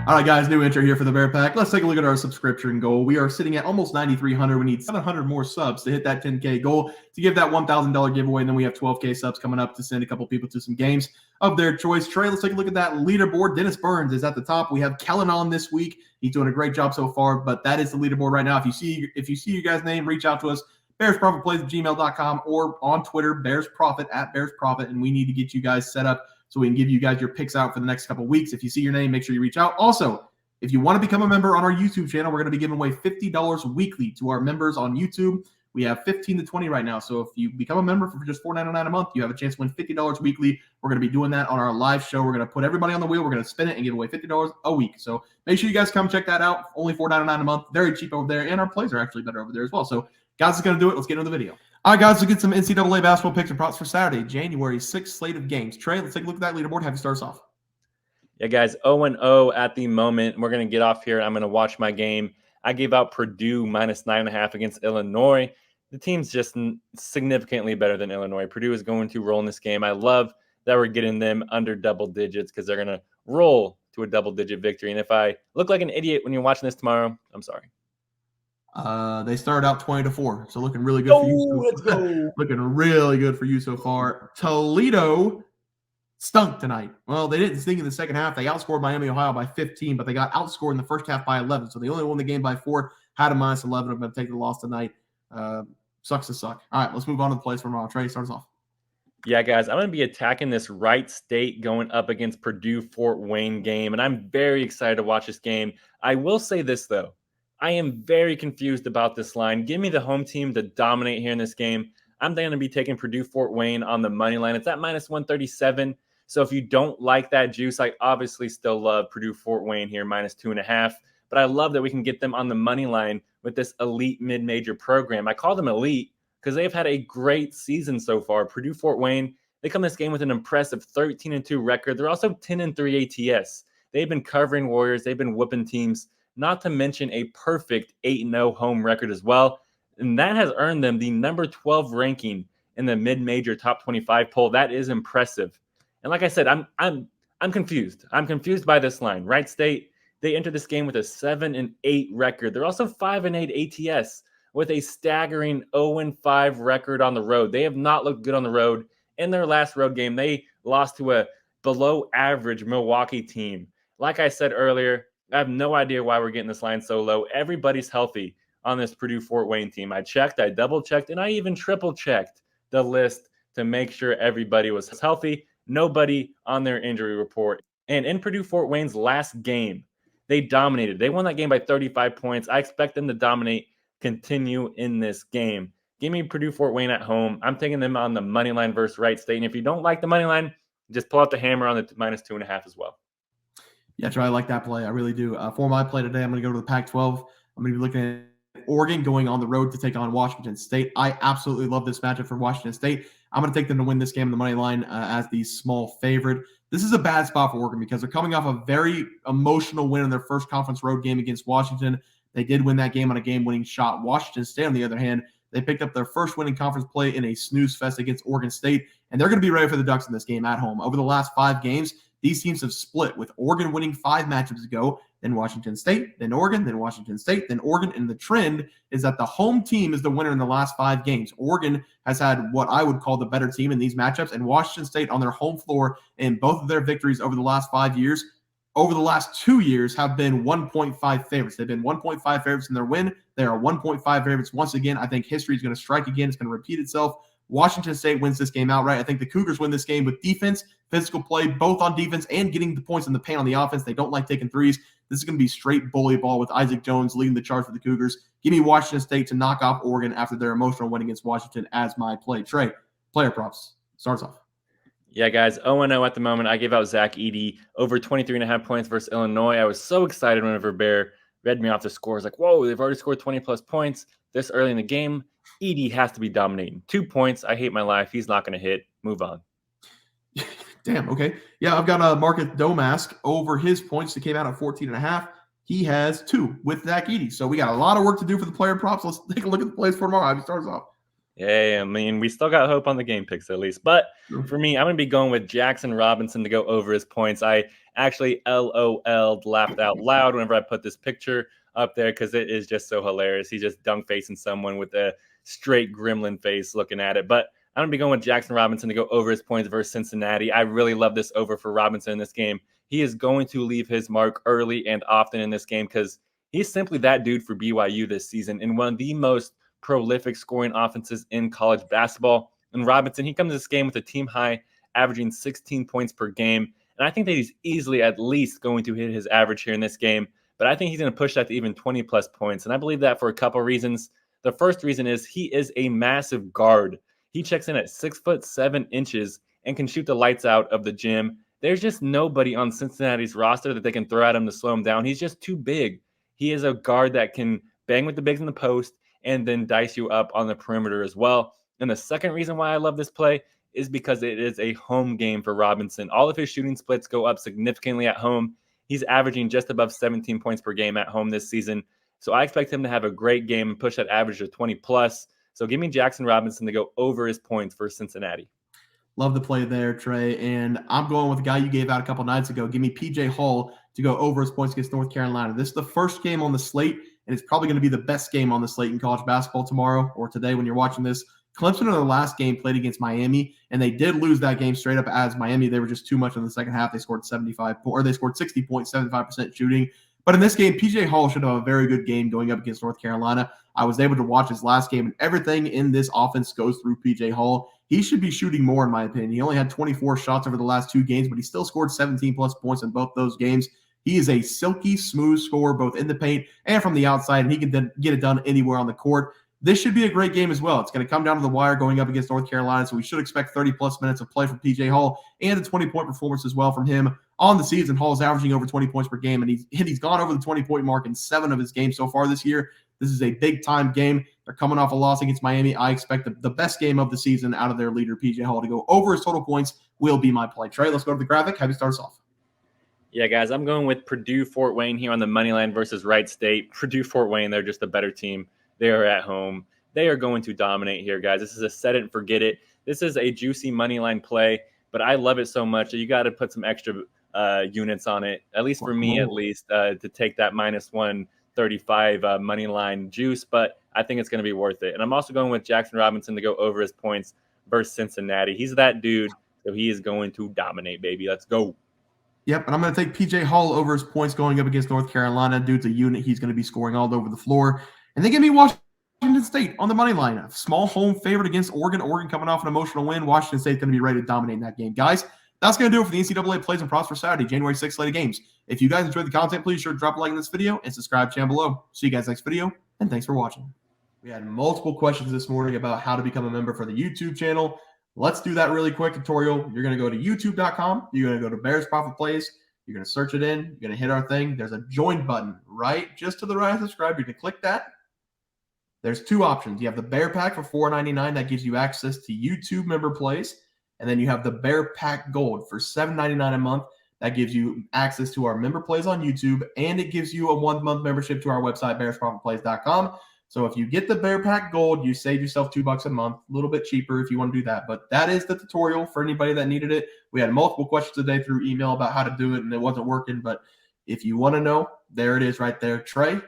All right, guys, new intro here for the Bear Pack. Let's take a look at our subscription goal. We are sitting at almost 9,300. We need 700 more subs to hit that 10K goal to give that $1,000 giveaway. And then we have 12K subs coming up to send a couple people to some games of their choice. Trey, let's take a look at that leaderboard. Dennis Burns is at the top. We have Kellen on this week. He's doing a great job so far, but that is the leaderboard right now. If you see your guys' name, reach out to us. BearsProfitPlays@gmail.com or on Twitter, BearsProfit @BearsProfit. And we need to get you guys set up so we can give you guys your picks out for the next couple of weeks. If you see your name, make sure you reach out. Also, if you want to become a member on our YouTube channel, we're going to be giving away $50 weekly to our members on YouTube. We have 15 to 20 right now. So if you become a member for just $4.99 a month, you have a chance to win $50 weekly. We're going to be doing that on our live show. We're going to put everybody on the wheel. We're going to spin it and give away $50 a week. So make sure you guys come check that out. Only $4.99 a month. Very cheap over there. And our plays are actually better over there as well. So guys, is going to do it. Let's get into the video. All right, guys, let's get some NCAA basketball picks and props for Saturday, January 6th slate of games. Trey, let's take a look at that leaderboard. Have you start us off. Yeah, guys, 0-0 at the moment. We're going to get off here. I'm going to watch my game. I gave out Purdue minus 9.5 against Illinois. The team's just significantly better than Illinois. Purdue is going to roll in this game. I love that we're getting them under double digits because they're going to roll to a double-digit victory. And if I look like an idiot when you're watching this tomorrow, I'm sorry. They started out 20-4, so looking really good for you. Let's go. Looking really good for you so far. Toledo stunk tonight. Well, they didn't stink in the second half. They outscored Miami, Ohio by 15, but they got outscored in the first half by 11. So they only won the game by 4, had a minus 11. I'm going to take the loss tonight. Sucks to suck. All right, let's move on to the plays from Trey. Start us off. Yeah, guys, I'm going to be attacking this Wright State going up against Purdue Fort Wayne game, and I'm very excited to watch this game. I will say this, though. I am very confused about this line. Give me the home team to dominate here in this game. I'm going to be taking Purdue Fort Wayne on the money line. It's at minus 137. So if you don't like that juice, I obviously still love Purdue Fort Wayne here, minus 2.5. But I love that we can get them on the money line with this elite mid-major program. I call them elite because they've had a great season so far. Purdue Fort Wayne, they come this game with an impressive 13-2 record. They're also 10-3 ATS. They've been covering Warriors. They've been whooping teams. Not to mention a perfect 8-0 home record as well. And that has earned them the number 12 ranking in the mid-major top 25 poll. That is impressive. And like I said, I'm confused. I'm confused by this line. Wright State, they entered this game with a 7-8 record. They're also 5-8 ATS with a staggering 0-5 record on the road. They have not looked good on the road. In their last road game, they lost to a below-average Milwaukee team. Like I said earlier, I have no idea why we're getting this line so low. Everybody's healthy on this Purdue Fort Wayne team. I checked, I double-checked, and I even triple-checked the list to make sure everybody was healthy. Nobody on their injury report. And in Purdue Fort Wayne's last game, they dominated. They won that game by 35 points. I expect them to dominate, continue in this game. Give me Purdue Fort Wayne at home. I'm taking them on the money line versus Wright State. And if you don't like the money line, just pull out the hammer on the minus 2.5 as well. Yeah, Trey, I like that play. I really do. For my play today, I'm going to go to the Pac-12. I'm going to be looking at Oregon going on the road to take on Washington State. I absolutely love this matchup for Washington State. I'm going to take them to win this game in the money line as the small favorite. This is a bad spot for Oregon because they're coming off a very emotional win in their first conference road game against Washington. They did win that game on a game-winning shot. Washington State, on the other hand, they picked up their first winning conference play in a snooze fest against Oregon State, and they're going to be ready for the Ducks in this game at home. Over the last 5 games, these teams have split, with Oregon winning 5 matchups ago, then Washington State, then Oregon, then Washington State, then Oregon. And the trend is that the home team is the winner in the last 5 games. Oregon has had what I would call the better team in these matchups, and Washington State on their home floor in both of their victories over the last 5 years, over the last 2 years, have been 1.5 favorites. They've been 1.5 favorites in their win. They are 1.5 favorites once again. I think history is going to strike again. It's going to repeat itself. Washington State wins this game outright. I think the Cougars win this game with defense, physical play, both on defense and getting the points in the paint on the offense. They don't like taking threes. This is going to be straight bully ball with Isaac Jones leading the charge for the Cougars. Give me Washington State to knock off Oregon after their emotional win against Washington as my play. Trey, player props. Starts off. Yeah, guys, 0-0 at the moment. I gave out Zach Edey over 23.5 points versus Illinois. I was so excited whenever Bear read me off the scores. Like, whoa, they've already scored 20-plus points this early in the game. Edey has to be dominating. 2 points. I hate my life. He's not going to hit. Move on. Damn, okay. Yeah, I've got Marcus Domask over his points that came out at 14.5. He has 2 with Zach Edey. So we got a lot of work to do for the player props. Let's take a look at the plays for tomorrow. He starts off. Yeah, I mean, we still got hope on the game picks at least. But for me, I'm going to be going with Jackson Robinson to go over his points. I actually LOL'd, laughed out loud whenever I put this picture up there because it is just so hilarious. He's just dunk facing someone with a straight gremlin face looking at it. But I'm going to be going with Jackson Robinson to go over his points versus Cincinnati. I really love this over for Robinson in this game. He is going to leave his mark early and often in this game because he's simply that dude for BYU this season and one of the most prolific scoring offenses in college basketball. And Robinson, he comes to this game with a team high, averaging 16 points per game. And I think that he's easily at least going to hit his average here in this game. But I think he's going to push that to even 20 plus points. And I believe that for a couple of reasons. The first reason is he is a massive guard. He checks in at 6'7" and can shoot the lights out of the gym. There's just nobody on Cincinnati's roster that they can throw at him to slow him down. He's just too big. He is a guard that can bang with the bigs in the post and then dice you up on the perimeter as well. And the second reason why I love this play is because it is a home game for Robinson. All of his shooting splits go up significantly at home. He's averaging just above 17 points per game at home this season. So I expect him to have a great game and push that average to 20 plus. So give me Jackson Robinson to go over his points for Cincinnati. Love the play there, Trey. And I'm going with the guy you gave out a couple nights ago. Give me PJ Hall to go over his points against North Carolina. This is the first game on the slate, and it's probably going to be the best game on the slate in college basketball tomorrow or today when you're watching this. Clemson in their last game played against Miami, and they did lose that game straight up as Miami. They were just too much in the second half. They scored 60 points, 75% shooting. But in this game, PJ Hall should have a very good game going up against North Carolina. I was able to watch his last game, and everything in this offense goes through PJ Hall. He should be shooting more, in my opinion. He only had 24 shots over the last two games, but he still scored 17-plus points in both those games. He is a silky smooth scorer, both in the paint and from the outside, and he can then get it done anywhere on the court. This should be a great game as well. It's going to come down to the wire going up against North Carolina, so we should expect 30-plus minutes of play from PJ Hall and a 20-point performance as well from him on the season. Hall is averaging over 20 points per game, and he's gone over the 20-point mark in 7 of his games so far this year. This is a big-time game. They're coming off a loss against Miami. I expect the best game of the season out of their leader, PJ Hall, to go over his total points will be my play. Trey, let's go to the graphic. Have you start us off? Yeah, guys, I'm going with Purdue-Fort Wayne here on the money line versus Wright State. Purdue-Fort Wayne, they're just a better team. They are at home. They are going to dominate here, guys. This is a set it and forget it. This is a juicy money line play, but I love it so much that you got to put some extra units on it, at least for me, to take that minus 135 money line juice. But I think it's going to be worth it. And I'm also going with Jackson Robinson to go over his points versus Cincinnati. He's that dude, so he is going to dominate, baby. Let's go. Yep, and I'm going to take PJ Hall over his points going up against North Carolina. Dude's a unit. He's going to be scoring all over the floor. And they give me Washington State on the money line. A small home favorite against Oregon. Oregon coming off an emotional win. Washington State's going to be ready to dominate that game. Guys, that's going to do it for the NCAA Plays and Props for Saturday, January 6th slate of games. If you guys enjoyed the content, please sure to drop a like in this video and subscribe channel below. See you guys next video, and thanks for watching. We had multiple questions this morning about how to become a member for the YouTube channel. Let's do that really quick tutorial. You're going to go to youtube.com. You're going to go to Bears Profit Plays. You're going to search it in. You're going to hit our thing. There's a join button right just to the right of subscribe. You can click that. There's 2 options. You have the Bear Pack for $4.99. That gives you access to YouTube member plays. And then you have the Bear Pack Gold for $7.99 a month. That gives you access to our member plays on YouTube, and it gives you a 1-month membership to our website, bearsprofitplays.com. So if you get the Bear Pack Gold, you save yourself $2 a month, a little bit cheaper if you want to do that. But that is the tutorial for anybody that needed it. We had multiple questions today through email about how to do it, and it wasn't working. But if you want to know, there it is right there. Trey,